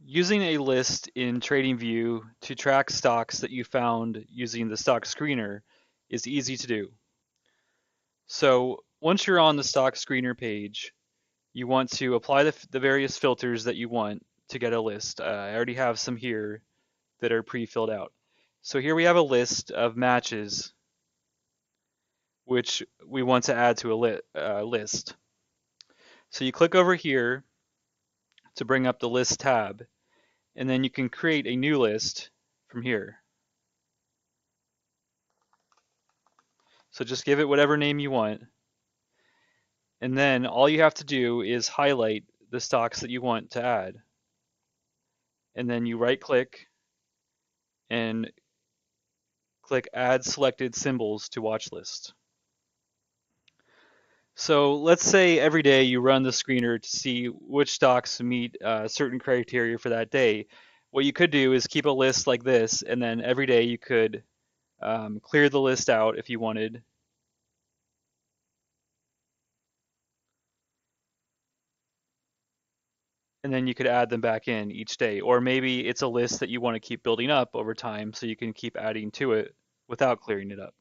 Using a list in TradingView to track stocks that you found using the stock screener is easy to do. So once you're on the stock screener page, you want to apply the various filters that you want to get a list. I already have some here that are pre-filled out. So here we have a list of matches which we want to add to a list. So you click over here to bring up the list tab, and then you can create a new list from here. So just give it whatever name you want. And then all you have to do is highlight the stocks that you want to add. And then you right click and click add selected symbols to watch list. So let's say every day you run the screener to see which stocks meet certain criteria for that day. What you could do is keep a list like this, and then every day you could clear the list out if you wanted. And then you could add them back in each day. Or maybe it's a list that you want to keep building up over time so you can keep adding to it without clearing it up.